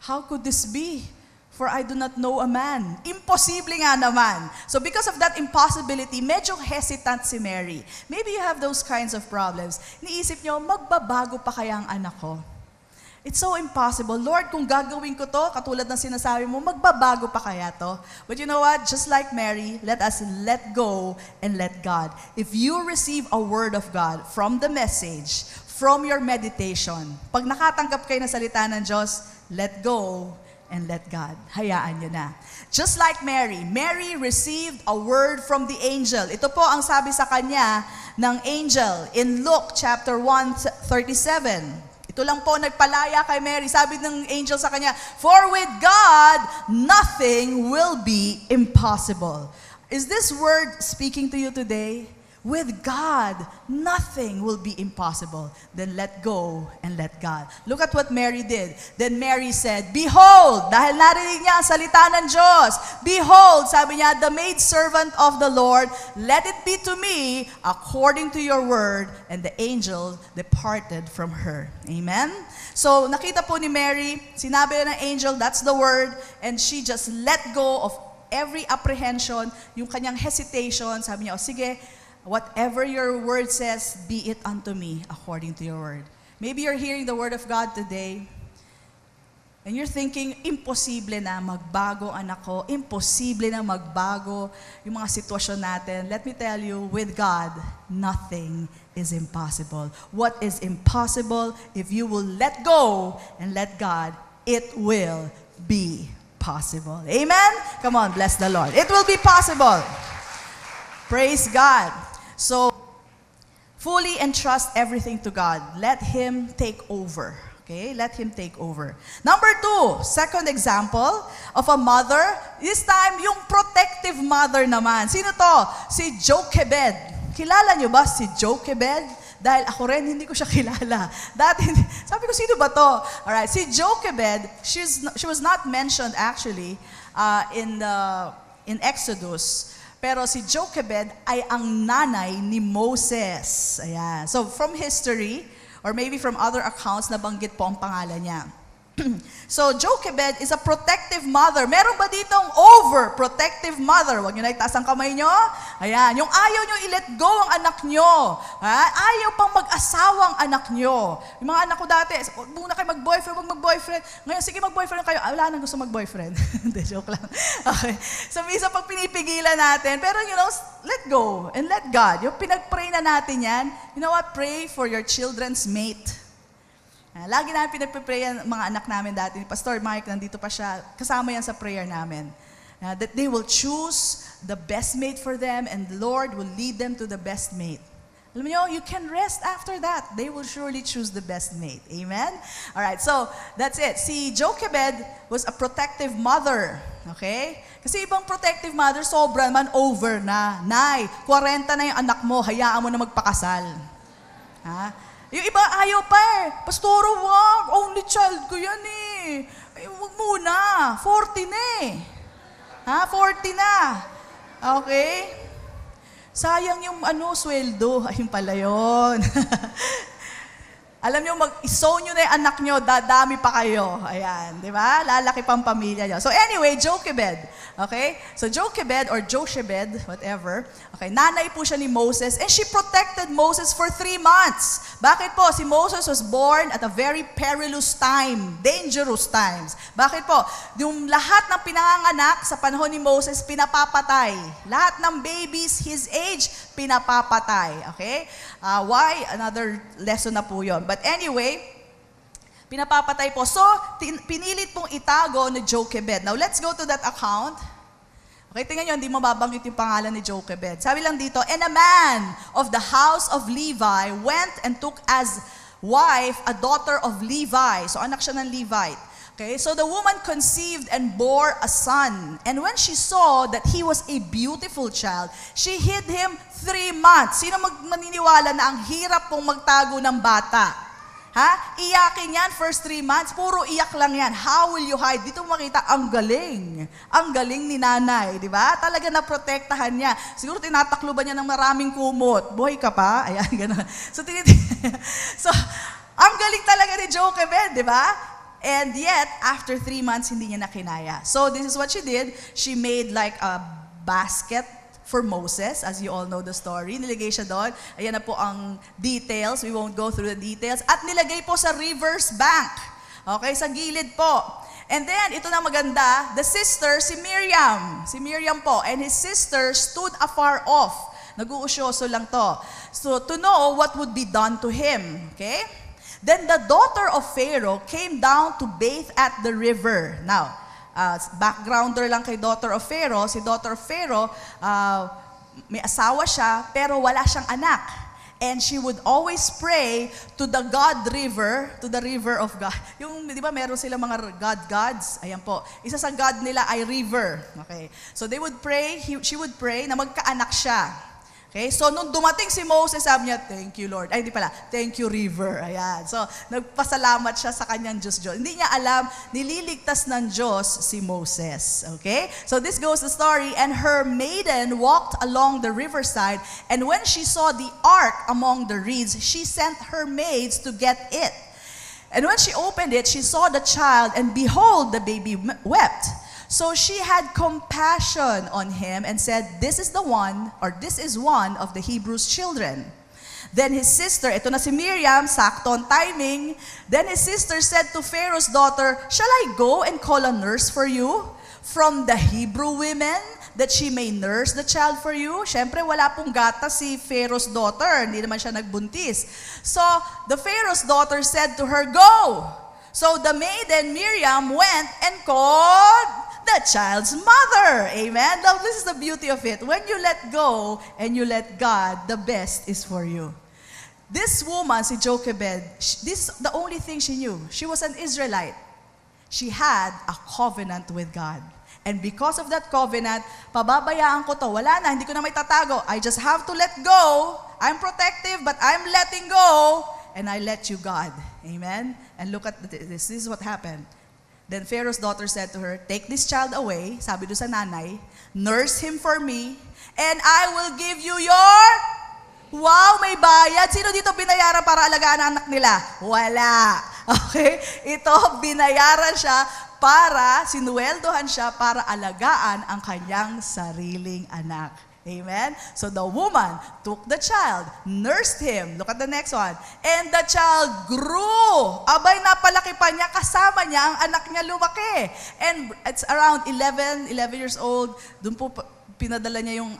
how could this be? For I do not know a man. Imposible nga naman. So because of that impossibility, medyo hesitant si Mary. Maybe you have those kinds of problems. Iniisip nyo, magbabago pa kaya ang anak ko? It's so impossible. Lord, kung gagawin ko to, katulad ng sinasabi mo, magbabago pa kaya to? But you know what? Just like Mary, let us let go and let God. If you receive a word of God from the message, from your meditation, pag nakatanggap kayo ng salita ng Diyos, let go and let God. Hayaan nyo na. Just like Mary, Mary received a word from the angel. Ito po ang sabi sa kanya ng angel in Luke chapter 1:37. Ito lang po nagpalaya kay Mary. Sabi ng angel sa kanya, for with God, nothing will be impossible. Is this word speaking to you today? With God, nothing will be impossible. Then let go and let God. Look at what Mary did. Then Mary said, behold, dahil narinig niya ang salita ng Diyos, behold, sabi niya, the maidservant of the Lord, let it be to me according to your word. And the angel departed from her. Amen? So, nakita po ni Mary, sinabi na ng angel, that's the word, and she just let go of every apprehension, yung kanyang hesitation, sabi niya, sige, whatever your word says, be it unto me according to your word. Maybe you're hearing the word of God today. And you're thinking, imposible na magbago anak ko, imposible na magbago yung mga sitwasyon natin. Let me tell you, with God, nothing is impossible. What is impossible, if you will let go and let God, it will be possible. Amen? Come on, bless the Lord. It will be possible. Praise God. So, fully entrust everything to God. Let Him take over. Okay, let Him take over. Number 2, second example of a mother. This time, yung protective mother naman. Sino to? Si Jochebed. Kilala nyo ba si Jochebed? Dahil ako rin, hindi ko siya kilala. Dati, sabi ko, sino ba to? Alright, si Jochebed, she was not mentioned actually in Exodus. Pero si Jochebed ay ang nanay ni Moses. Ayan. So, from history, or maybe from other accounts, nabanggit po ang pangalan niya. So, Jochebed is a protective mother. Meron ba ditong overprotective mother? Huwag nyo na itaas ang kamay nyo. Ayan, yung ayaw nyo i-let go ang anak nyo. Ayaw pang mag-asawang anak nyo. Yung mga anak ko dati, huwag muna kayo mag-boyfriend, huwag mag-boyfriend. Ngayon, sige mag-boyfriend kayo. Wala nang gusto mag-boyfriend. Hindi, joke lang. Okay. So, minsan pag pinipigilan natin, pero let go and let God. Yung pinag-pray na natin yan, you know what? Pray for your children's mate. Lagi namin pinagpipray ang mga anak namin dati. Ni Pastor Mike, nandito pa siya. Kasama yan sa prayer namin. That they will choose the best mate for them and the Lord will lead them to the best mate. Alam niyo, you can rest after that. They will surely choose the best mate. Amen? Alright, so that's it. Si Jochebed was a protective mother. Okay? Kasi ibang protective mother, sobra man over na. Nay, 40 na yung anak mo, hayaan mo na magpakasal. Ha? Yung iba ayaw pa eh. Pastoro, wag. Only child ko yan eh. Ay, wag muna. 40 na eh. 40 na. Okay? Sayang yung sweldo. Ayun pala yun. Alam nyo, mag-isow nyo na yung anak nyo, dadami pa kayo. Ayan, di ba? Lalaki pang pamilya nyo. So anyway, Jochebed. Okay? So Jochebed or Jochebed, whatever. Okay, nanay po siya ni Moses and she protected Moses for 3 months. Bakit po? Si Moses was born at a very perilous time, dangerous times. Bakit po? Yung lahat ng pinanganganak sa panahon ni Moses, pinapapatay. Lahat ng babies his age, pinapapatay. Okay? Why? Another lesson na po yun. But anyway, pinapapatay po. So, pinilit pong itago ni Jochebed. Now, let's go to that account. Okay, tingnan nyo, hindi mo babanggit yung pangalan ni Jochebed. Sabi lang dito, and a man of the house of Levi went and took as wife a daughter of Levi. So, anak siya ng Levite. Okay, so the woman conceived and bore a son. And when she saw that he was a beautiful child, she hid him 3 months. Sino maniniwala na ang hirap pong magtago ng bata? Iyakin yan, first 3 months, puro iyak lang yan. How will you hide? Dito makita, ang galing. Ang galing ni nanay, di ba? Talaga naprotektahan niya. Siguro tinatakluban niya ng maraming kumot. Buhay ka pa? Ayan, gano'n. So, ang galing talaga ni Jochebed, di ba? And yet, after 3 months, hindi niya nakinaya. So, this is what she did. She made like a basket for Moses, as you all know the story. Nilagay siya doon. Ayan na po ang details. We won't go through the details. At nilagay po sa river's bank. Okay, sa gilid po. And then, ito na maganda, the sister, si Miriam. Si Miriam po. And his sister stood afar off. Nag-uusyoso lang to. So, to know what would be done to him. Okay? Then the daughter of Pharaoh came down to bathe at the river. Now, backgrounder lang kay daughter of Pharaoh. Si daughter of Pharaoh, may asawa siya, pero wala siyang anak. And she would always pray to the God river, to the river of God. Yung, di ba, meron sila mga gods? Ayan po. Isa sa God nila ay river. Okay. So they would pray, she would pray na magkaanak siya. Okay, so nung dumating si Moses, sabi niya, thank you Lord. Ay, hindi pala, thank you river. Ayan. So, nagpasalamat siya sa kanyang Diyos. Hindi niya alam, nililigtas ng Diyos si Moses. Okay? So, this goes the story. And her maiden walked along the riverside, and when she saw the ark among the reeds, she sent her maids to get it. And when she opened it, she saw the child, and behold, the baby wept. So she had compassion on him and said, this is the one, or this is one of the Hebrews' children. Then his sister, ito na si Miriam, sakto on timing. Then his sister said to Pharaoh's daughter, "Shall I go and call a nurse for you from the Hebrew women, that she may nurse the child for you?" Siyempre, wala pong gata si Pharaoh's daughter. Hindi naman siya nagbuntis. So, the Pharaoh's daughter said to her, "Go." So, the maiden Miriam went and called the child's mother. Amen? Now, this is the beauty of it. When you let go and you let God, the best is for you. This woman, si Jochebed, this is the only thing she knew. She was an Israelite. She had a covenant with God. And because of that covenant, pababayaan ko to. Wala na, hindi ko na may tatago. I just have to let go. I'm protective, but I'm letting go. And I let you, God. Amen? And look at this. This is what happened. Then Pharaoh's daughter said to her, "Take this child away," sabi doon sa nanay, "nurse him for me, and I will give you your..." Wow, may bayad. Sino dito binayaran para alagaan ang anak nila? Wala. Okay? Ito, binayaran siya para, sinuweldohan siya para alagaan ang kanyang sariling anak. Amen? So the woman took the child, nursed him. Look at the next one. And the child grew. Abay, napalaki pa niya, kasama niya ang anak niya lumaki. And it's around 11 years old. Doon po pinadala niya yung,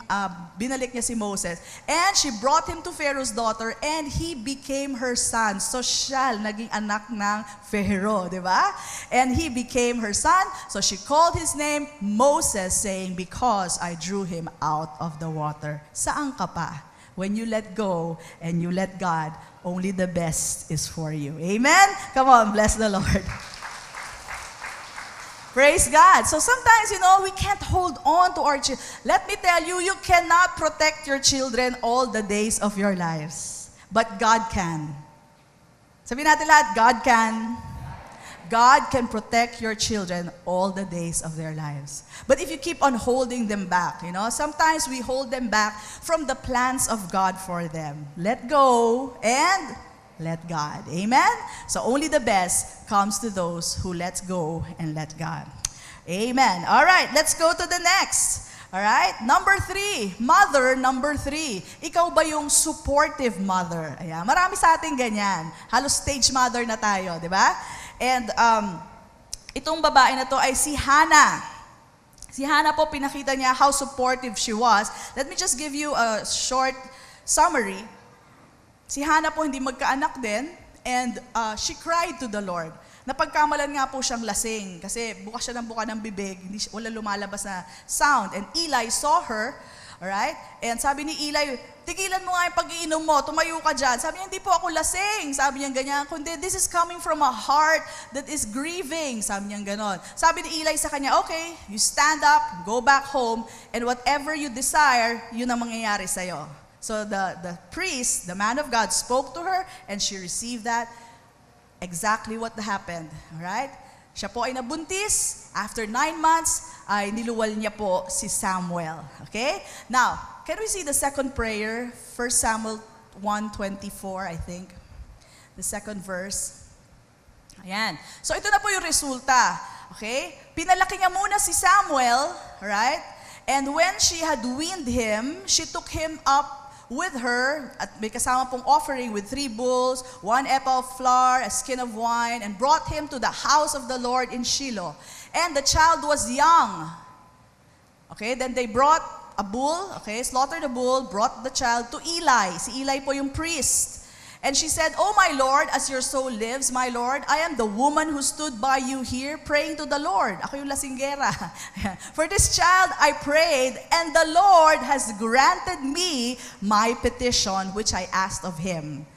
binalik niya si Moses. And she brought him to Pharaoh's daughter, and he became her son. So siya, naging anak ng Pharaoh, di ba? And he became her son, so she called his name Moses, saying, "Because I drew him out of the water." Saan ka pa? When you let go and you let God, only the best is for you. Amen? Come on, bless the Lord. Praise God. So sometimes, we can't hold on to our children. Let me tell you, you cannot protect your children all the days of your lives. But God can. Sabihin natin lahat, God can. God can protect your children all the days of their lives. But if you keep on holding them back, sometimes we hold them back from the plans of God for them. Let go and let God. Amen? So only the best comes to those who let go and let God. Amen. All right, let's go to the next. All right? Number 3. Mother, number 3. Ikaw ba yung supportive mother? Ayan. Marami sa ating ganyan. Halos stage mother na tayo, di ba? And itong babae na to ay si Hannah. Si Hannah po, pinakita niya how supportive she was. Let me just give you a short summary. Si Hannah po hindi magkaanak din, and she cried to the Lord. Napagkamalan nga po siyang lasing kasi bukas siya ng buka ng bibig, wala lumalabas na sound. And Eli saw her, alright? And sabi ni Eli, "Tigilan mo nga yung pag-iinom mo, tumayo ka dyan." Sabi niya, "Hindi po ako lasing." Sabi niya ganyan, "Kundi this is coming from a heart that is grieving." Sabi niya ganon. Sabi ni Eli sa kanya, "Okay, you stand up, go back home, and whatever you desire, yun ang mangyayari sa'yo." So the priest, the man of God, spoke to her, and she received that. Exactly what happened. Alright? Siya po ay nabuntis. After 9 months, ay niluwal niya po si Samuel. Okay? Now, can we see the second prayer? 1 Samuel 1:24, I think. The second verse. Ayan. So ito na po yung resulta. Okay? Pinalaki niya muna si Samuel. Alright? And when she had weaned him, she took him up with her, at may kasama pong offering with 3 bulls, 1 ephah of flour, a skin of wine, and brought him to the house of the Lord in Shiloh. And the child was young. Okay, then they brought a bull, slaughtered a bull, brought the child to Eli. Si Eli po yung priest. And she said, "Oh my Lord, as your soul lives, my Lord, I am the woman who stood by you here praying to the Lord." Ako yung lasinggera. "For this child I prayed, and the Lord has granted me my petition which I asked of him.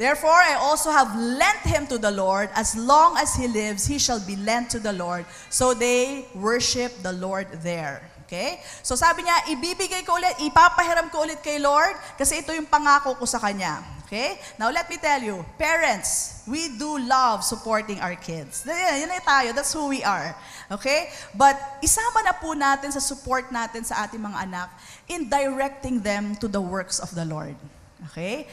Therefore I also have lent him to the Lord. As long as he lives, he shall be lent to the Lord." So they worship the Lord there. Okay? So sabi niya, ibibigay ko ulit, ipapahiram ko ulit kay Lord kasi ito yung pangako ko sa kanya. Okay? Now let me tell you, parents, we do love supporting our kids. Yan na tayo, that's who we are. Okay? But isama na po natin sa support natin sa ating mga anak in directing them to the works of the Lord. Okay?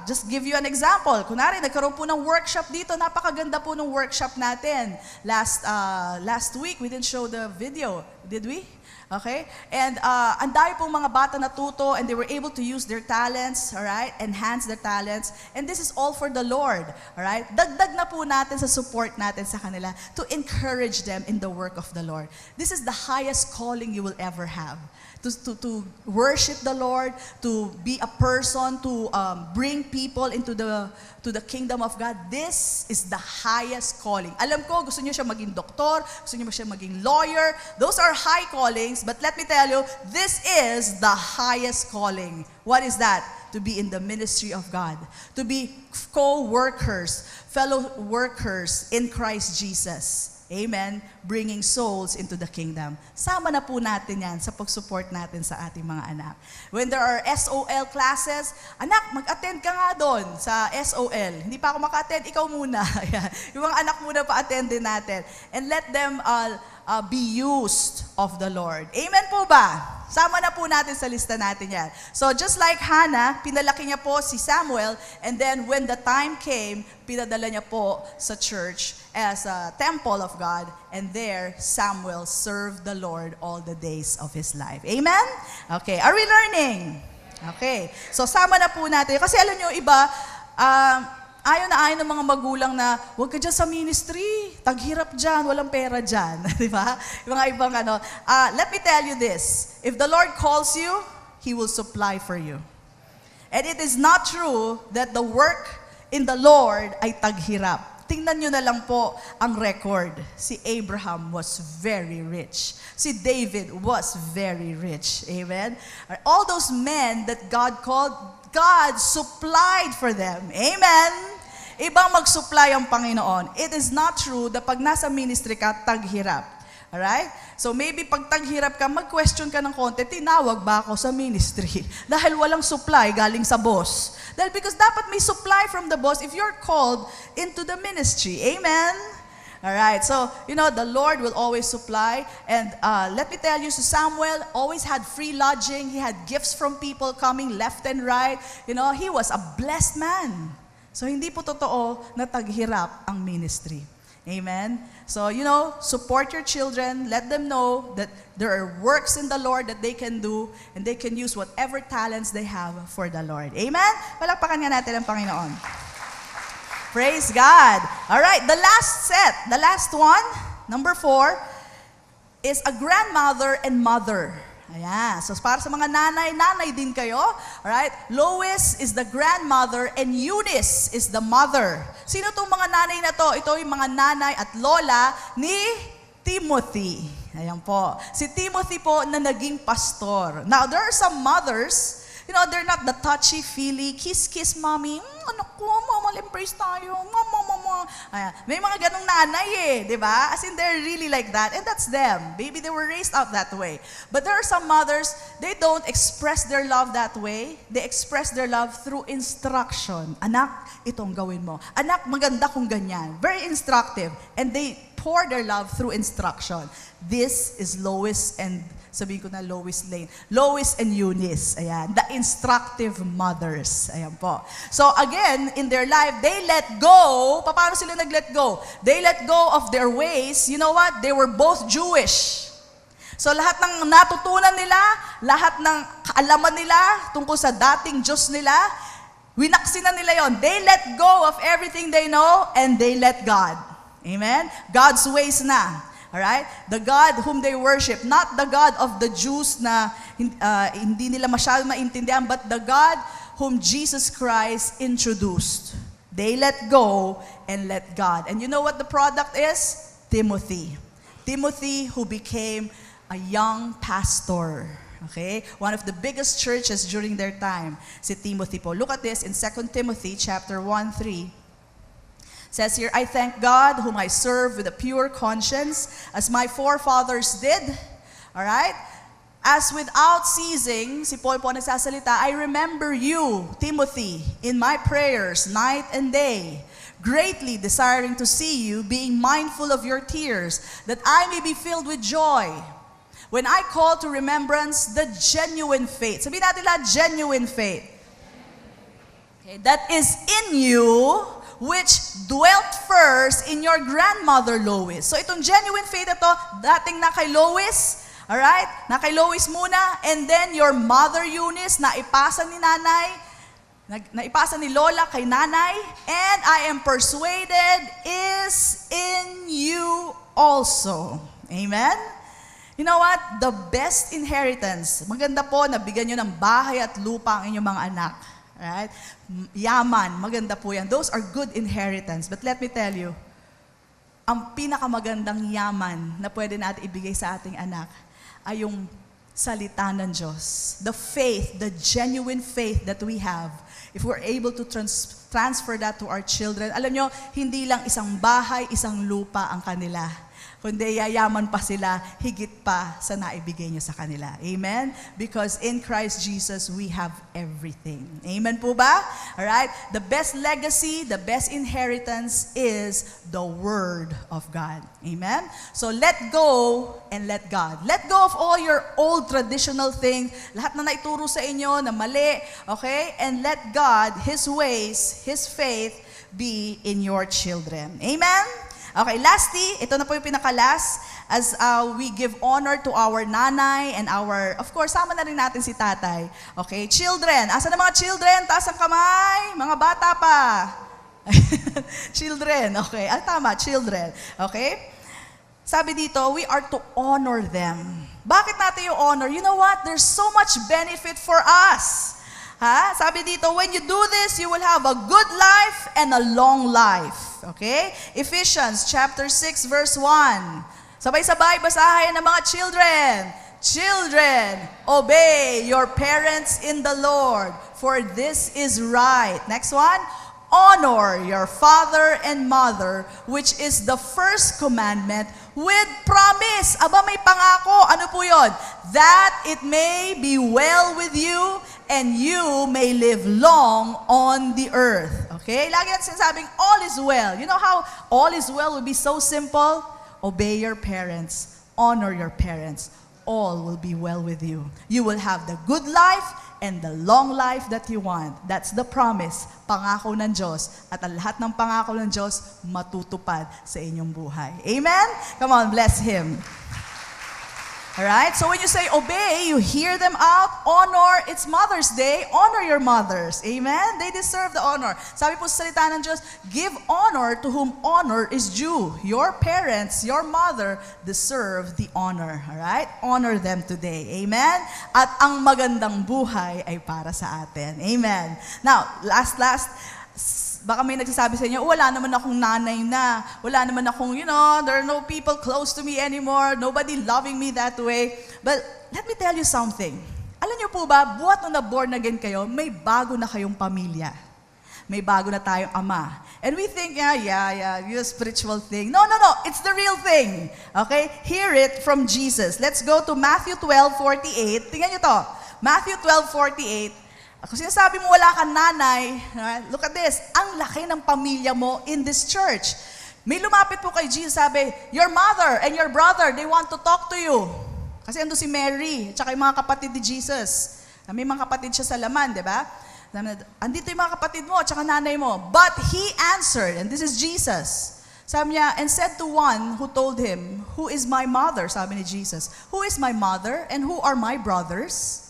Just give you an example. Kunwari, nagkaroon po ng workshop dito. Napakaganda po ng workshop natin. Last week, we didn't show the video. Did we? Okay? And ang dami pong mga bata natuto and they were able to use their talents, all right? Enhance their talents. And this is all for the Lord, all right? Dagdag na po natin sa support natin sa kanila to encourage them in the work of the Lord. This is the highest calling you will ever have. To worship the Lord, to be a person, to bring people into the kingdom of God. This is the highest calling. Alam ko, gusto niyo siya maging doktor, gusto niyo siya maging lawyer. Those are high callings, but let me tell you, this is the highest calling. What is that? To be in the ministry of God. To be co-workers, fellow workers in Christ Jesus. Amen. Bringing souls into the kingdom. Sama na po natin yan sa pag-support natin sa ating mga anak. When there are SOL classes, anak, mag-attend ka nga doon sa SOL. Hindi pa ako maka-attend, ikaw muna. Yung mga anak muna pa-attend din natin. And let them be used of the Lord. Amen po ba? Sama na po natin sa lista natin yan. So just like Hannah, pinalaki niya po si Samuel, and then when the time came, pinadala niya po sa church as a temple of God, and there Samuel served the Lord all the days of his life. Amen? Okay, are we learning? Okay, so sama na po natin. Kasi alam niyo, iba, ayaw na ayaw ng mga magulang na, huwag ka dyan sa ministry, taghirap dyan, walang pera dyan. Di ba? Yung mga ibang ano. Let me tell you this, if the Lord calls you, He will supply for you. And it is not true that the work in the Lord ay taghirap. Tingnan nyo na lang po ang record. Si Abraham was very rich. Si David was very rich. Amen? All those men that God called, God supplied for them. Amen? Ibang mag-supply ang Panginoon. It is not true that pag nasa ministry ka, taghirap. Alright? So maybe pag taghirap ka, mag-question ka ng konti, tinawag ba ako sa ministry? Dahil walang supply galing sa boss. Dahil because dapat may supply from the boss if you're called into the ministry. Amen? Alright, so, you know, the Lord will always supply. And let me tell you, so Samuel always had free lodging. He had gifts from people coming left and right. You know, he was a blessed man. So, hindi po totoo na taghirap ang ministry. Amen? So, you know, support your children. Let them know that there are works in the Lord that they can do, and they can use whatever talents they have for the Lord. Amen? Palakpakan nga natin ang Panginoon. Praise God. All right, the last set, the last one, number 4, is a grandmother and mother. Ayan. So para sa mga nanay din kayo. Alright? Lois is the grandmother and Eunice is the mother. Sino itong mga nanay na to? Ito yung mga nanay at lola ni Timothy. Ayan po. Si Timothy po na naging pastor. Now, there are some mothers, you know, they're not the touchy-feely, kiss-kiss, mommy, anak ko, mama, embrace tayo, mama. Ayan. May mga ganong nanay di ba? As in, they're really like that, and that's them. Maybe they were raised up that way. But there are some mothers, they don't express their love that way. They express their love through instruction. Anak, itong gawin mo. Anak, maganda kung ganyan. Very instructive. And they pour their love through instruction. This is Lois and sabihin ko na Lois Lane. Lois and Eunice. Ayan. The instructive mothers. Ayan po. So again, in their life, they let go. Paano sila nag-let go? They let go of their ways. You know what? They were both Jewish. So lahat ng natutunan nila, lahat ng kaalaman nila tungkol sa dating Diyos nila, winaksin na nila yon. They let go of everything they know and they let God. Amen? God's ways na. Alright? The God whom they worship, not the God of the Jews na hindi nila masyadong maintindihan, but the God whom Jesus Christ introduced. They let go and let God. And you know what the product is? Timothy. Timothy who became a young pastor. Okay? One of the biggest churches during their time. Si Timothy po. Look at this in 2 Timothy chapter 1:3. Says here, I thank God whom I serve with a pure conscience, as my forefathers did. Alright? As without ceasing, si Paul po nagsasalita, I remember you, Timothy, in my prayers night and day, greatly desiring to see you, being mindful of your tears, that I may be filled with joy. When I call to remembrance the genuine faith. Sabihin natin lahat, genuine faith. Okay, that is in you, which dwelt first in your grandmother Lois. So itong genuine faith na to, dating na kay Lois, Alright? Na kay Lois muna. And then your mother Eunice, na ipasa ni nanay, naipasa ni Lola kay nanay. And I am persuaded is in you also. Amen? You know what? The best inheritance. Maganda po na bigyan nyo ng bahay at lupa ang inyong mga anak. Right? Yaman, maganda po yan. Those are good inheritance. But let me tell you, ang pinakamagandang yaman na pwede natin ibigay sa ating anak ay yung salita ng Diyos. The faith, the genuine faith that we have. If we're able to transfer that to our children, alam nyo, hindi lang isang bahay, isang lupa ang kanila. Kundi yayaman pa sila, higit pa sa naibigay niyo sa kanila. Amen? Because in Christ Jesus, we have everything. Amen po ba? Alright? The best legacy, the best inheritance is the Word of God. Amen? So let go and let God. Let go of all your old traditional things, lahat na naituro sa inyo na mali, okay? And let God, His ways, His faith, be in your children. Amen? Okay, lastly, ito na po yung pinaka-last, as we give honor to our nanay and our, of course, sama na rin natin si tatay. Okay, children. Asan na mga children? Taas ang kamay. Mga bata pa. Children, okay. Tama, children. Okay? Sabi dito, we are to honor them. Bakit natin yung honor? You know what? There's so much benefit for us. Ha? Sabi dito, when you do this, you will have a good life and a long life. Okay? Ephesians chapter 6 verse 1. Sabay-sabay basahin ng mga children. Children, obey your parents in the Lord, for this is right. Next one. Honor your father and mother, which is the first commandment with promise. Aba, may pangako. Ano po yun? That it may be well with you and you may live long on the earth. Okay? Lagi natin sinasabing, all is well. You know how all is well would be so simple? Obey your parents. Honor your parents. All will be well with you. You will have the good life and the long life that you want. That's the promise, pangako ng Diyos. At ang lahat ng pangako ng Diyos, matutupad sa inyong buhay. Amen? Come on, bless Him. Alright? So when you say obey, you hear them out. Honor, it's Mother's Day. Honor your mothers. Amen? They deserve the honor. Sabi po sa salita ng Diyos, give honor to whom honor is due. Your parents, your mother, deserve the honor. Alright? Honor them today. Amen? At ang magandang buhay ay para sa atin. Amen? Now, last, baka may nagsasabi sa inyo, wala naman akong nanay na. Wala naman akong, there are no people close to me anymore. Nobody loving me that way. But let me tell you something. Alam niyo po ba, buhat nung na-born again kayo, may bago na kayong pamilya. May bago na tayong ama. And we think, yung spiritual thing. No. It's the real thing. Okay? Hear it from Jesus. Let's go to Matthew 12:48. Tingnan niyo to. Matthew 12:48. Kung sinasabi mo wala kang nanay, look at this, ang laki ng pamilya mo in this church. May lumapit po kay Jesus, sabi, your mother and your brother, they want to talk to you. Kasi ando si Mary, tsaka yung mga kapatid ni Jesus. May mga kapatid siya sa laman, di ba? Andito yung mga kapatid mo, tsaka nanay mo. But he answered, and this is Jesus, sabi niya, and said to one who told him, who is my mother? Sabi ni Jesus, who is my mother and who are my brothers?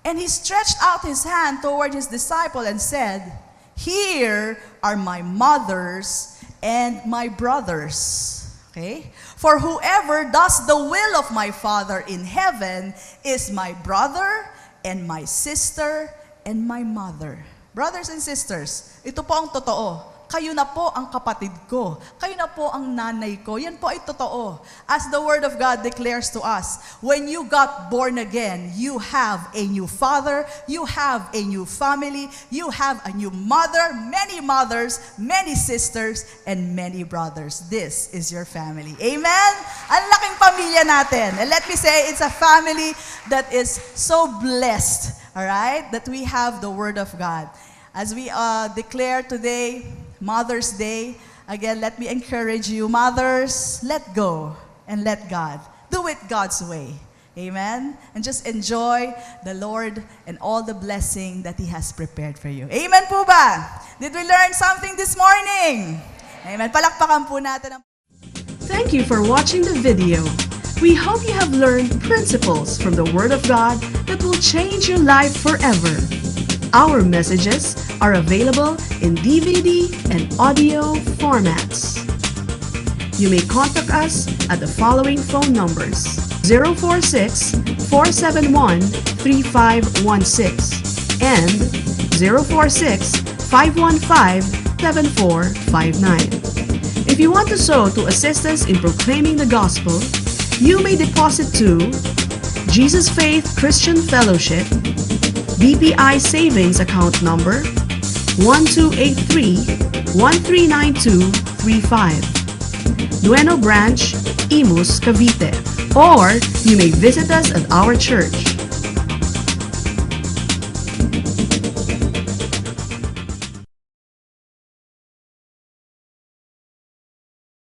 And he stretched out his hand toward his disciple and said, here are my mothers and my brothers. Okay? For whoever does the will of my Father in heaven is my brother and my sister and my mother. Brothers and sisters, ito po ang totoo. Kayo na po ang kapatid ko. Kayo na po ang nanay ko. Yan po ay totoo. As the Word of God declares to us, when you got born again, you have a new father, you have a new family, you have a new mother, many mothers, many sisters, and many brothers. This is your family. Amen? Ang laking pamilya natin. And let me say, it's a family that is so blessed, all right, that we have the Word of God. As we declare today, Mother's Day, again, let me encourage you, mothers, let go and let God. Do it God's way. Amen? And just enjoy the Lord and all the blessing that He has prepared for you. Amen po ba? Did we learn something this morning? Amen. Palakpakan po natin ang... Thank you for watching the video. We hope you have learned principles from the Word of God that will change your life forever. Our messages are available in DVD and audio formats. You may contact us at the following phone numbers: 046-471-3516 and 046-515-7459. If you want to sow to assist us in proclaiming the gospel, you may deposit to Jesus Faith Christian Fellowship, BPI Savings Account Number 1283-139235, Nueno Branch, Imus, Cavite. Or you may visit us at our church,